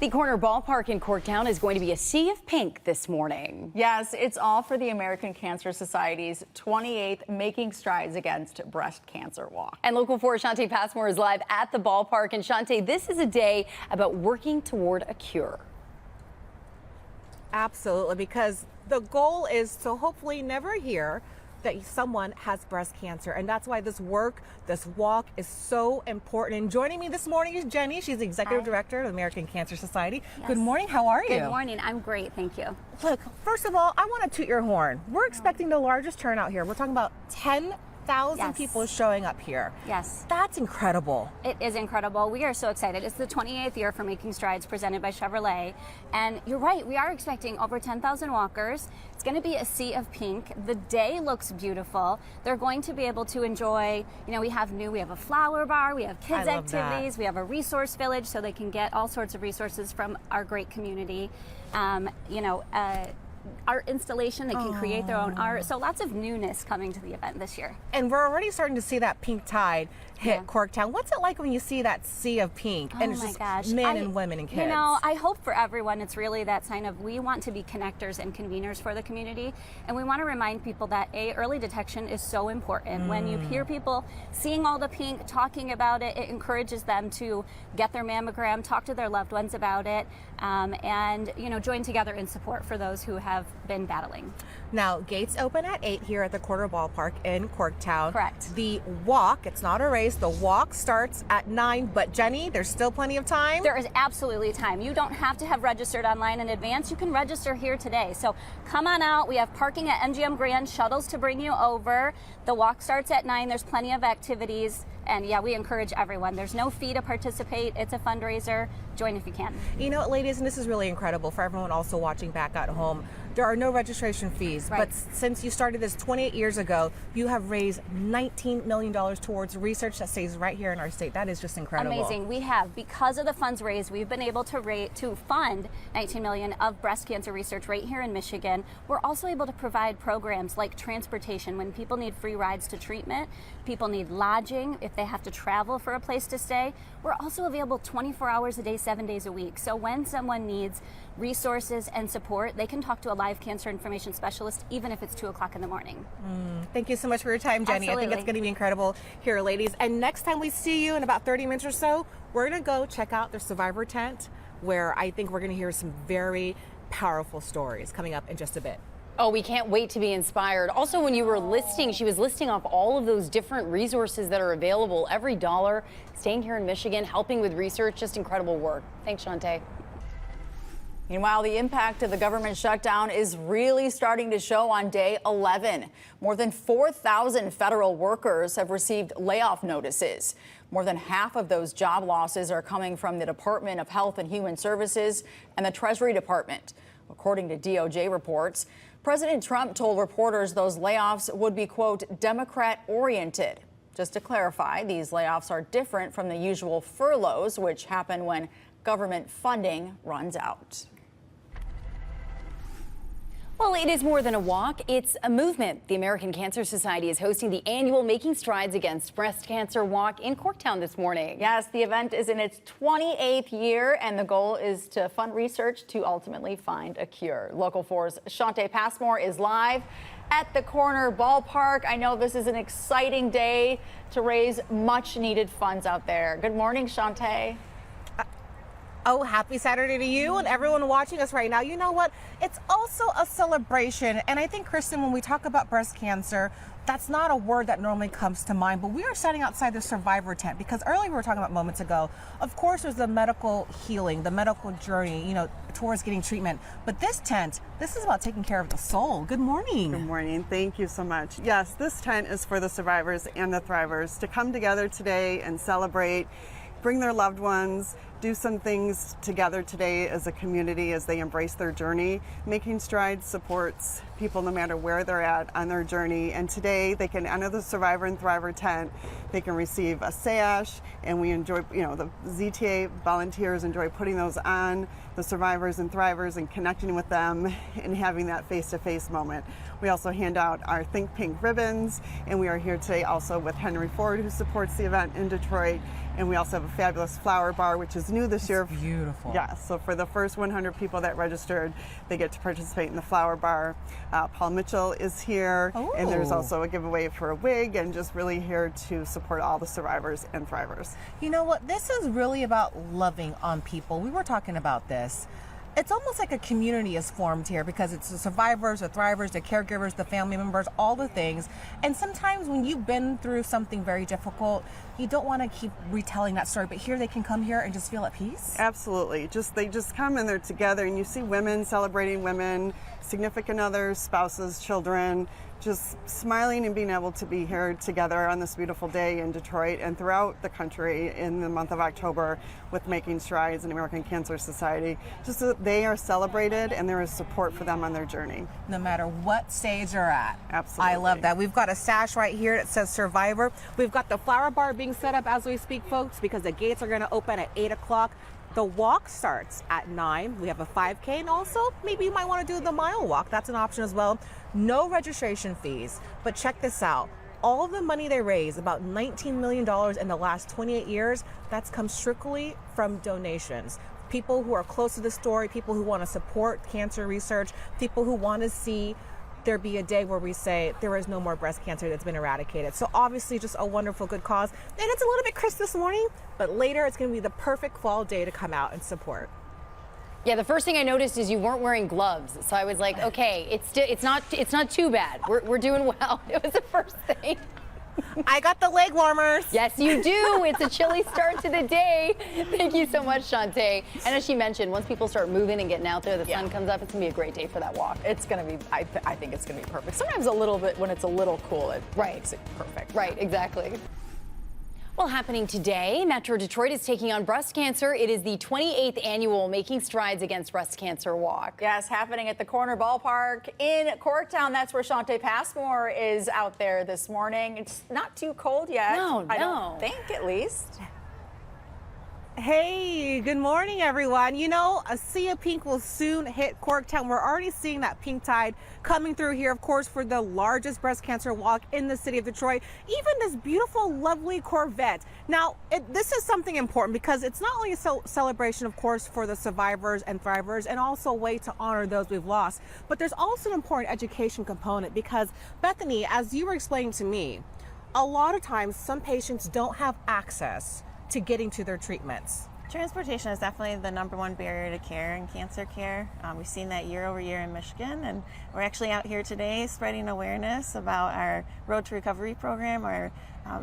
The corner ballpark in Corktown is going to be a sea of pink this morning. Yes, it's all for the American Cancer Society's 28th Making Strides Against Breast Cancer Walk. And Local 4's Shante Passmore is live at the ballpark. And Shante, this is a day about working toward a cure. Absolutely, because the goal is to hopefully never hear that someone has breast cancer. And that's why this walk is so important. And joining me this morning is Jenny. She's the Executive Director of the American Cancer Society. Yes. Good morning, how are you? Good morning, I'm great, thank you. Look, first of all, I want to toot your horn. We're expecting the largest turnout here. We're talking about 10,000 Yes. people showing up here. Yes. That's incredible. It is incredible. We are so excited. It's the 28th year for Making Strides presented by Chevrolet. And you're right, we are expecting over 10,000 walkers. It's going to be a sea of pink. The day looks beautiful. They're going to be able to enjoy, we have a flower bar, we have kids activities, we have a resource village so they can get all sorts of resources from our great community. Art installation, they can create their own art. So lots of newness coming to the event this year. And we're already starting to see that pink tide hit Corktown. What's it like when you see that sea of pink and it's just men and women and kids? I hope for everyone it's really that sign of we want to be connectors and conveners for the community, and we want to remind people that early detection is so important. When you hear people seeing all the pink, talking about it, it encourages them to get their mammogram, talk to their loved ones about it, and join together in support for those who have been battling. Now, gates open at 8 here at the Corner Ballpark in Corktown. Correct. The walk, it's not a race, the walk starts at 9, but Jenny, there's still plenty of time? There is absolutely time. You don't have to have registered online in advance. You can register here today. So come on out. We have parking at MGM Grand, shuttles to bring you over. The walk starts at 9. There's plenty of activities. And we encourage everyone. There's no fee to participate. It's a fundraiser. Join if you can. You know, ladies, and this is really incredible for everyone also watching back at home. There are no registration fees, but since you started this 28 years ago, you have raised $19 million towards research that stays right here in our state. That is just incredible. Amazing. We have, because of the funds raised, we've been able to fund $19 million of breast cancer research right here in Michigan. We're also able to provide programs like transportation when people need free rides to treatment, people need lodging if they have to travel for a place to stay. We're also available 24 hours a day, 7 days a week. So when someone needs resources and support, they can talk to a live cancer information specialist, even if it's 2 o'clock in the morning. Thank you so much for your time, Jenny. Absolutely. I think it's going to be incredible here, ladies. And next time we see you in about 30 minutes or so, we're going to go check out the survivor tent, where I think we're going to hear some very powerful stories coming up in just a bit. Oh, we can't wait to be inspired. Also, when you were listing, she was listing off all of those different resources that are available. Every dollar, staying here in Michigan, helping with research, just incredible work. Thanks, Shante. Meanwhile, the impact of the government shutdown is really starting to show on day 11. More than 4,000 federal workers have received layoff notices. More than half of those job losses are coming from the Department of Health and Human Services and the Treasury Department. According to DOJ reports, President Trump told reporters those layoffs would be, quote, Democrat-oriented. Just to clarify, these layoffs are different from the usual furloughs, which happen when government funding runs out. Well, it is more than a walk. It's a movement. The American Cancer Society is hosting the annual Making Strides Against Breast Cancer Walk in Corktown this morning. Yes, the event is in its 28th year, and the goal is to fund research to ultimately find a cure. Local 4's Shante Passmore is live at the Corner Ballpark. I know this is an exciting day to raise much needed funds out there. Good morning, Shante. Oh, happy Saturday to you and everyone watching us right now. You know what? It's also a celebration. And I think, Kristen, when we talk about breast cancer, that's not a word that normally comes to mind. But we are standing outside the survivor tent because earlier we were talking about moments ago, of course, there's the medical healing, the medical journey, towards getting treatment. But this tent, this is about taking care of the soul. Good morning. Good morning. Thank you so much. Yes, this tent is for the survivors and the thrivers to come together today and celebrate, bring their loved ones, do some things together today as a community as they embrace their journey. Making Strides supports people no matter where they're at on their journey, and today they can enter the Survivor and Thriver tent. They can receive a sash, and we enjoy, the ZTA volunteers enjoy putting those on the survivors and thrivers and connecting with them and having that face-to-face moment. We also hand out our Think Pink ribbons, and we are here today also with Henry Ford, who supports the event in Detroit, and we also have a fabulous flower bar, which is it's new this year. Beautiful. Yeah, so for the first 100 people that registered, they get to participate in the flower bar. Paul Mitchell is here, and there's also a giveaway for a wig, and just really here to support all the survivors and thrivers. You know what? This is really about loving on people. We were talking about this. It's almost like a community is formed here because it's the survivors, the thrivers, the caregivers, the family members, all the things. And sometimes when you've been through something very difficult, you don't want to keep retelling that story, but here they can come here and just feel at peace. Absolutely. They just come and they're together, and you see women celebrating women, significant others, spouses, children, just smiling and being able to be here together on this beautiful day in Detroit and throughout the country in the month of October with Making Strides and American Cancer Society. Just so that they are celebrated and there is support for them on their journey. No matter what stage they're at. Absolutely. I love that. We've got a sash right here that says Survivor. We've got the flower bar being set up as we speak, folks, because the gates are going to open at 8 o'clock. The walk starts at 9. We have a 5K, and also maybe you might want to do the mile walk. That's an option as well. No registration fees. But check this out. All of the money they raise, about $19 million in the last 28 years, that's come strictly from donations. People who are close to the story, people who want to support cancer research, people who want to see there be a day where we say there is no more breast cancer that's been eradicated. So obviously just a wonderful, good cause. And it's a little bit crisp this morning, but later it's going to be the perfect fall day to come out and support. Yeah, the first thing I noticed is you weren't wearing gloves, so I was like, okay, it's not too bad. We're doing well. It was the first thing. I got the leg warmers. Yes, you do. It's a chilly start to the day. Thank you so much, Shantae. And as she mentioned, once people start moving and getting out there, the sun comes up, it's going to be a great day for that walk. It's going to be, I think it's going to be perfect. Sometimes a little bit, when it's a little cool, it makes it perfect. Right, exactly. Well, happening today, Metro Detroit is taking on breast cancer. It is the 28th annual Making Strides Against Breast Cancer Walk. Yes, happening at the Corner Ballpark in Corktown. That's where Shantae Passmore is out there this morning. It's not too cold yet. No, I don't think, at least. Hey, good morning, everyone. You know, a sea of pink will soon hit Corktown. We're already seeing that pink tide coming through here, of course, for the largest breast cancer walk in the city of Detroit. Even this beautiful, lovely Corvette. Now, this is something important because it's not only a celebration, of course, for the survivors and thrivers, and also a way to honor those we've lost, but there's also an important education component because, Bethany, as you were explaining to me, a lot of times some patients don't have access to getting to their treatments. Transportation is definitely the #1 barrier to care in cancer care. We've seen that year over year in Michigan, and we're actually out here today spreading awareness about our Road to Recovery program, our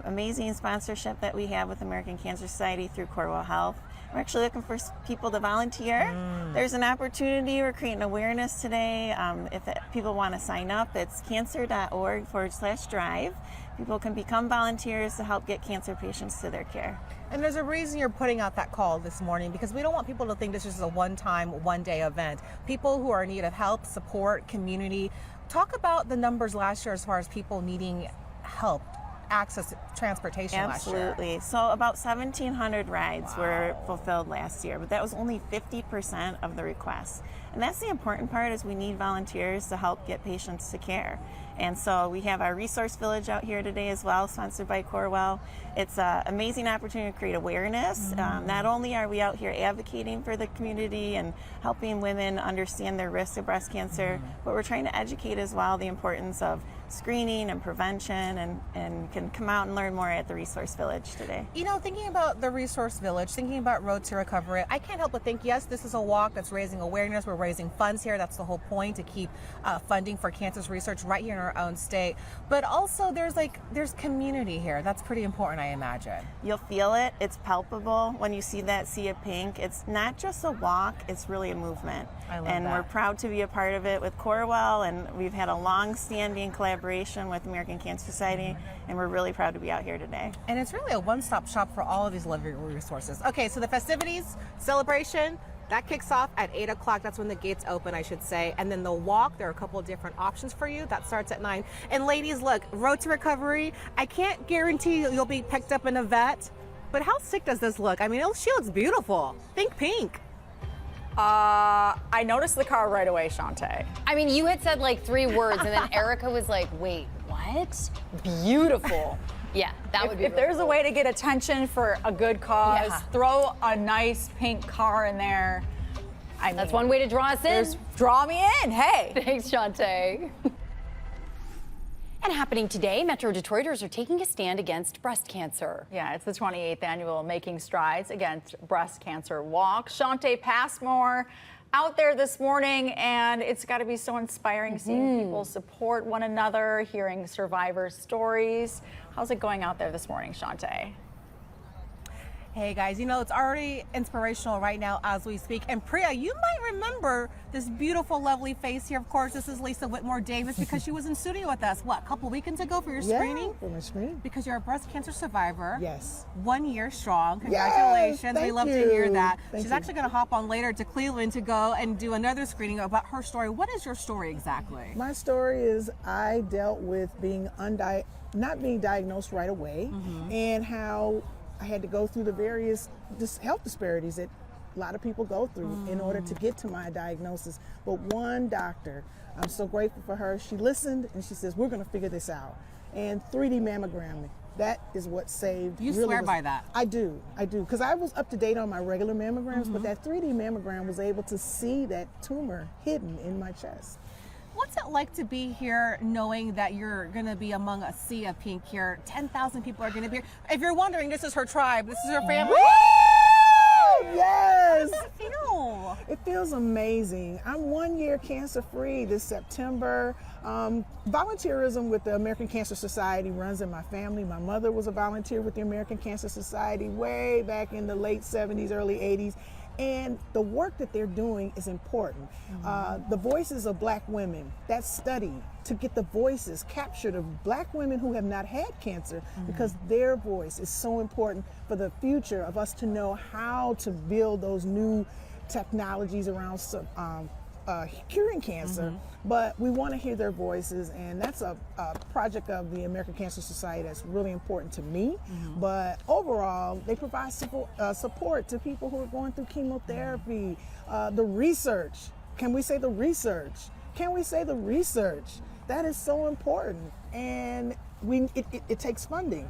amazing sponsorship that we have with American Cancer Society through Corewell Health. We're actually looking for people to volunteer. There's an opportunity. We're creating awareness today. If people want to sign up, it's cancer.org/drive. People can become volunteers to help get cancer patients to their care. And there's a reason you're putting out that call this morning, because we don't want people to think this is a one-time, one-day event. People who are in need of help, support, community. Talk about the numbers last year as far as people needing help, access to transportation last year. Absolutely. So about 1,700 rides were fulfilled last year, but that was only 50% of the requests. And that's the important part, is we need volunteers to help get patients to care. And so we have our resource village out here today as well, sponsored by Corewell. It's an amazing opportunity to create awareness. Not only are we out here advocating for the community and helping women understand their risk of breast cancer, but we're trying to educate as well the importance of screening and prevention, and can come out and learn more at the resource village today. You know, thinking about the resource village, thinking about Road to Recovery, I can't help but think, yes, this is a walk that's raising awareness. We're raising funds here. That's the whole point, to keep funding for cancer research right here in our own state. But also there's community here. That's pretty important, I imagine. You'll feel it. It's palpable when you see that sea of pink. It's not just a walk, it's really a movement. I love and that. We're proud to be a part of it with Corewell, and we've had a long-standing collaboration with American Cancer Society, and we're really proud to be out here today. And it's really a one-stop shop for all of these lovely resources. Okay, so the festivities, celebration, that kicks off at 8 o'clock. That's when the gates open, I should say. And then the walk, there are a couple of different options for you. That starts at 9. And ladies, look, Road to Recovery, I can't guarantee you'll be picked up in a vet, but how sick does this look? I mean, she looks beautiful. Think pink. I noticed the car right away, Shantae. I mean, you had said like 3 words, and then Erica was like, wait, what? Beautiful. Yeah, that would be If really there's cool. a way to get attention for a good cause, Yeah. throw a nice pink car in there. I mean, That's one way to draw us in. draw me in. Hey. Thanks, Shantae. And happening today, Metro Detroiters are taking a stand against breast cancer. Yeah, it's the 28th annual Making Strides Against Breast Cancer Walk. Shantae Passmore out there this morning, and it's got to be so inspiring seeing people support one another, hearing survivors' stories. How's it going out there this morning, Shantae? Hey guys, you know, it's already inspirational right now as we speak. And Priya, you might remember this beautiful, lovely face here. Of course, this is Lisa Whitmore Davis because she was in studio with us, what, a couple weekends ago for your screening? For my screening. Because you're a breast cancer survivor. Yes. 1 year strong. Congratulations. Yes, We thank love to you. hear that. Thank She's you. actually going to hop on later to Cleveland to go and do another screening about her story. What is your story exactly? My story is I dealt with being not being diagnosed right away, and how I had to go through the various health disparities that a lot of people go through in order to get to my diagnosis. But one doctor, I'm so grateful for her, she listened and she says, we're going to figure this out. And 3D mammogram, that is what saved. You really swear was- by that? I do, because I was up to date on my regular mammograms, but that 3D mammogram was able to see that tumor hidden in my chest. What's it like to be here knowing that you're going to be among a sea of pink here? 10,000 people are going to be here. If you're wondering, this is her tribe. This is her family. Yes! How does that feel? It feels amazing. I'm 1 year cancer free this September. Volunteerism with the American Cancer Society runs in my family. My mother was a volunteer with the American Cancer Society way back in the late 70s, early 80s. And the work that they're doing is important. The voices of black women, that study to get the voices captured of black women who have not had cancer, because their voice is so important for the future of us to know how to build those new technologies around curing cancer. But we want to hear their voices, and that's a project of the American Cancer Society that's really important to me. But overall, they provide support to people who are going through chemotherapy. The research, can we say the research? Can we say the research? That is so important, and it takes funding,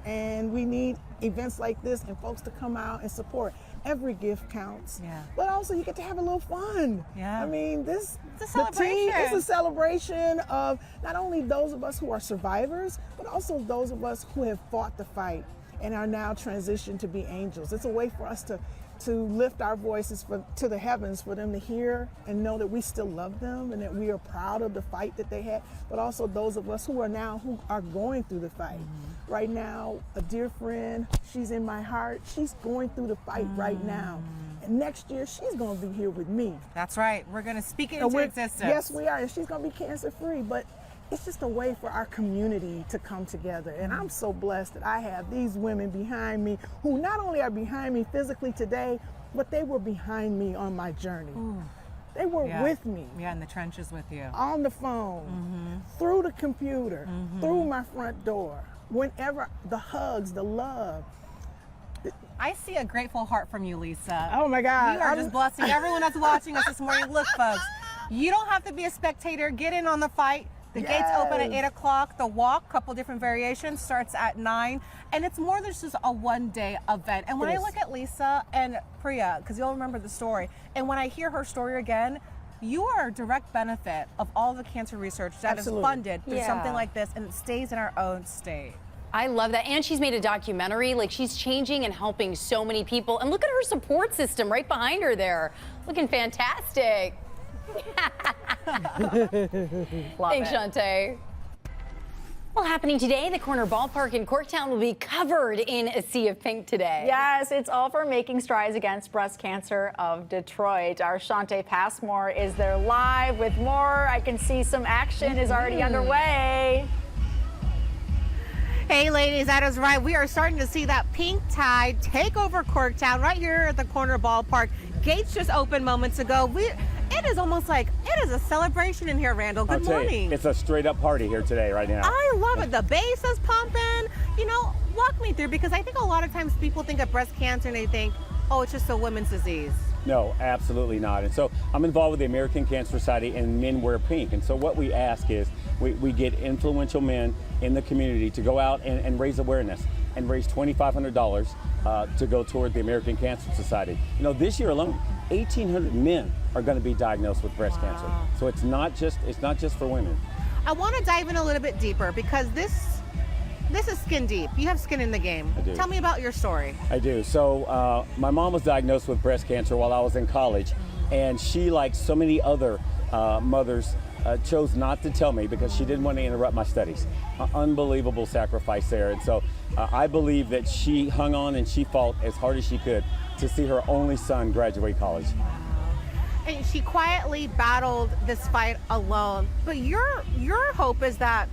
and we need events like this and folks to come out and support. Every gift counts, but also you get to have a little fun. Yeah. I mean, It's a celebration. It's a celebration of not only those of us who are survivors, but also those of us who have fought the fight and are now transitioned to be angels. It's a way for us to lift our voices to the heavens, for them to hear and know that we still love them and that we are proud of the fight that they had, but also those of us who are going through the fight. Right now, a dear friend, she's in my heart, she's going through the fight right now. And next year, she's going to be here with me. That's right. We're going to speak it And into we're- existence. Yes, we are, and she's going to be cancer free, but it's just a way for our community to come together. And I'm so blessed that I have these women behind me who not only are behind me physically today, but they were behind me on my journey. They were with me. Yeah, in the trenches with you. On the phone, through the computer, through my front door. Whenever, the hugs, the love. I see a grateful heart from you, Lisa. Oh my God. You are just blessing everyone that's watching us this morning. Look, folks, you don't have to be a spectator. Get in on the fight. The gates open at 8 o'clock. The walk, couple different variations, starts at 9. And it's more than just a one-day event. And when I look at Lisa and Priya, because you'll remember the story, and when I hear her story again, you are a direct benefit of all the cancer research that Absolutely. is funded through something like this, and it stays in our own state. I love that. And she's made a documentary. Like, she's changing and helping so many people. And look at her support system right behind her there. Looking fantastic. Thanks, Shantae. Well, happening today, the Corner Ballpark in Corktown will be covered in a sea of pink today. Yes, it's all for Making Strides Against Breast Cancer of Detroit. Our Shantae Passmore is there live with more. I can see some action is already underway. Hey ladies, that is right. We are starting to see that pink tide take over Corktown right here at the Corner Ballpark. Gates just opened moments ago. It is almost like it is a celebration in here, Randall. Good morning. It's a straight up party here today, right now. I love it. The bass is pumping. You know, walk me through, because I think a lot of times people think of breast cancer and they think, oh, it's just a women's disease. No, absolutely not. And so I'm involved with the American Cancer Society and Men Wear Pink. And so what we ask is we get influential men in the community to go out and raise awareness and raise $2,500 to go toward the American Cancer Society. You know, this year alone, 1,800 men are going to be diagnosed with breast cancer. So it's not just for women. I want to dive in a little bit deeper because this is skin deep. You have skin in the game. I do. Tell me about your story. I do. So my mom was diagnosed with breast cancer while I was in college, and she, like so many other mothers, chose not to tell me because she didn't want to interrupt my studies. Unbelievable sacrifice there. And so I believe that she hung on and she fought as hard as she could to see her only son graduate college. And she quietly battled this fight alone. But your hope is that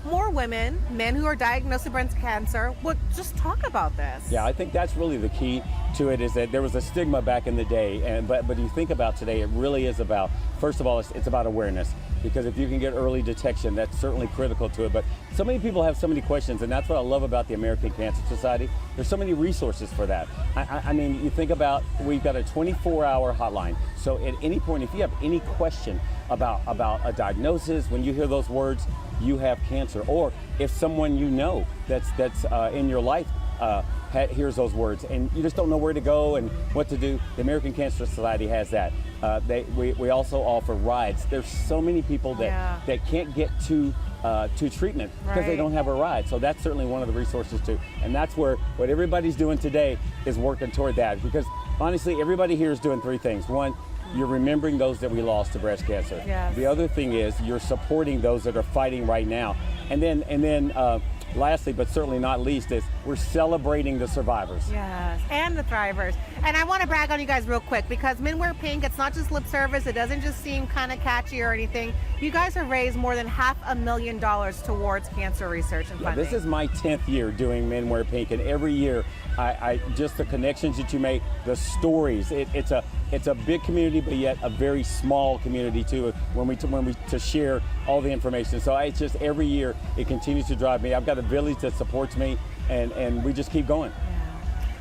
more women, men who are diagnosed with breast cancer, would just talk about this. Yeah, I think that's really the key to it, is that there was a stigma back in the day, but you think about today, it really is about, first of all, it's about awareness, because if you can get early detection, that's certainly critical to it. But so many people have so many questions, and that's what I love about the American Cancer Society. There's so many resources for that. I mean, you think about, we've got a 24-hour hotline, so at any point, if you have any question about a diagnosis, when you hear those words, you have cancer, or if someone you know that's in your life hears those words and you just don't know where to go and what to do, the American Cancer Society has that. We also offer rides. There's so many people that can't get to treatment because they don't have a ride. So that's certainly one of the resources too. And that's where what everybody's doing today is working toward that, because honestly, everybody here is doing three things. One, you're remembering those that we lost to breast cancer. Yes. The other thing is you're supporting those that are fighting right now. And then lastly, but certainly not least, is we're celebrating the survivors. Yes, and the thrivers. And I want to brag on you guys real quick, because Men Wear Pink, it's not just lip service. It doesn't just seem kind of catchy or anything. You guys have raised more than $500,000 towards cancer research and funding. This is my 10th year doing Men Wear Pink, and every year I just the connections that you make, the stories. It's a big community, but yet a very small community too. When we to share all the information, so it's just every year it continues to drive me. I've got a village that supports me, and we just keep going.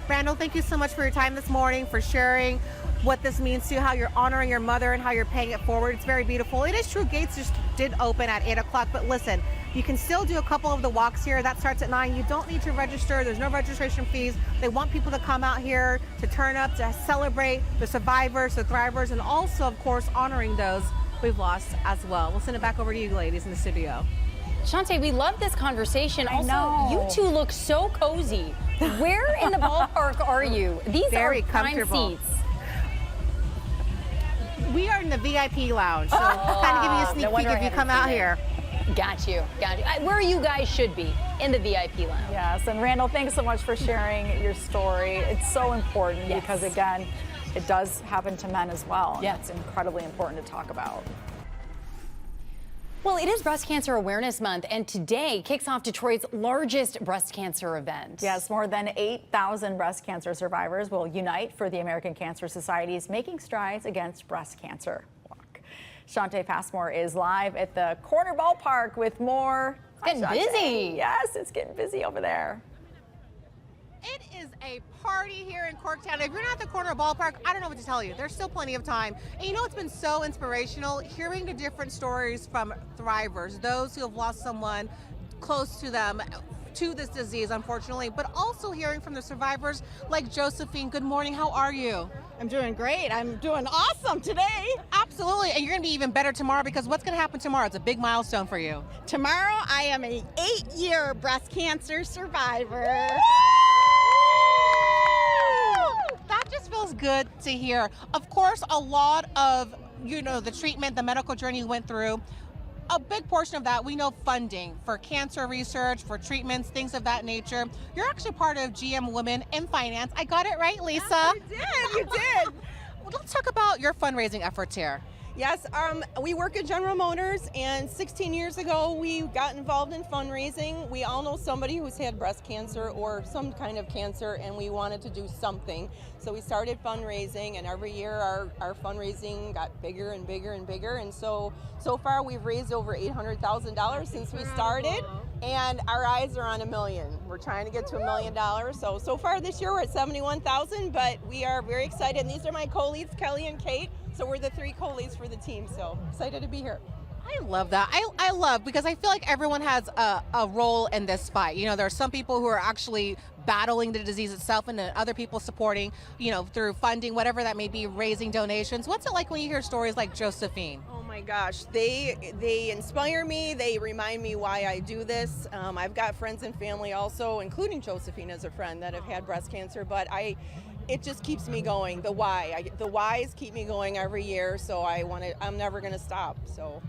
Randall, thank you so much for your time this morning, for sharing what this means to you, how you're honoring your mother and how you're paying it forward. It's very beautiful. It is true, gates just did open at 8 o'clock, but listen, you can still do a couple of the walks here. That starts at 9. You don't need to register. There's no registration fees. They want people to come out here to turn up, to celebrate the survivors, the thrivers, and also, of course, honoring those we've lost as well. We'll send it back over to you ladies in the studio. Shantae, we love this conversation. I know. You two look so cozy. Where in the ballpark are you? These Very are prime comfortable seats. We are in the VIP lounge, so kind of giving you a sneak peek if you come out here. Got you. Where you guys should be, in the VIP lounge. Yes, and Randall, thanks so much for sharing your story. It's so important because, again, it does happen to men as well. Yeah. It's incredibly important to talk about. Well, it is Breast Cancer Awareness Month, and today kicks off Detroit's largest breast cancer event. Yes, more than 8,000 breast cancer survivors will unite for the American Cancer Society's Making Strides Against Breast Cancer walk. Shantae Passmore is live at the Corner Ballpark with more. It's getting busy. Yes, it's getting busy over there. It is a party here in Corktown. If you're not at the Corner Ballpark, I don't know what to tell you. There's still plenty of time. And you know, it's been so inspirational hearing the different stories from thrivers, those who have lost someone close to them to this disease, unfortunately, but also hearing from the survivors like Josephine. Good morning. How are you? I'm doing great. I'm doing awesome today. Absolutely. And you're going to be even better tomorrow, because what's going to happen tomorrow? It's a big milestone for you. Tomorrow, I am an 8-year breast cancer survivor. That just feels good to hear. Of course, a lot of, the treatment, the medical journey you went through, a big portion of that, we know funding for cancer research, for treatments, things of that nature. You're actually part of GM Women in Finance. I got it right, Lisa? Yes, you did. Well, let's talk about your fundraising efforts here. Yes, we work at General Motors, and 16 years ago we got involved in fundraising. We all know somebody who's had breast cancer or some kind of cancer, and we wanted to do something. So we started fundraising, and every year our fundraising got bigger and bigger and bigger. And so far we've raised over $800,000 since we started, and our eyes are on $1 million. We're trying to get to $1 million. So far this year we're at 71,000, but we are very excited. And these are my co-leads, Kelly and Kate. So we're the 3 co-leads for the team, so excited to be here. I love that. I love, because I feel like everyone has a role in this fight. You know, there are some people who are actually battling the disease itself, and then other people supporting, you know, through funding, whatever that may be, raising donations. What's it like when you hear stories like Josephine? Oh my gosh, they inspire me. They remind me why I do this. I've got friends and family also, including Josephine as a friend, that have had breast cancer, but it just keeps me going. The whys keep me going every year, so I'm never going to stop. So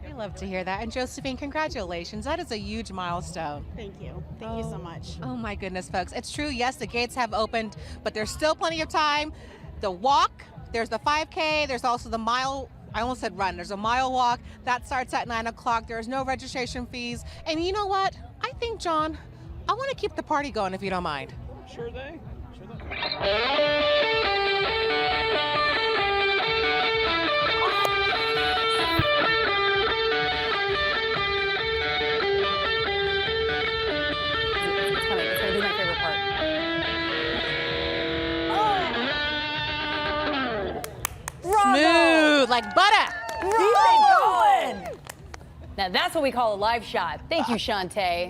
I love to hear that. And Josephine, congratulations. That is a huge milestone. Thank you. Thank you so much. Oh my goodness, folks. It's true. Yes, the gates have opened, but there's still plenty of time. The walk, there's the 5K, there's also the mile. I almost said run. There's a mile walk that starts at 9 o'clock. There's no registration fees. And you know what? I think, John, I want to keep the party going if you don't mind. Sure thing. It's coming. It's going to be my favorite part. Smooth, like butter. Keep it going. Now that's what we call a live shot. Thank you, Shantae.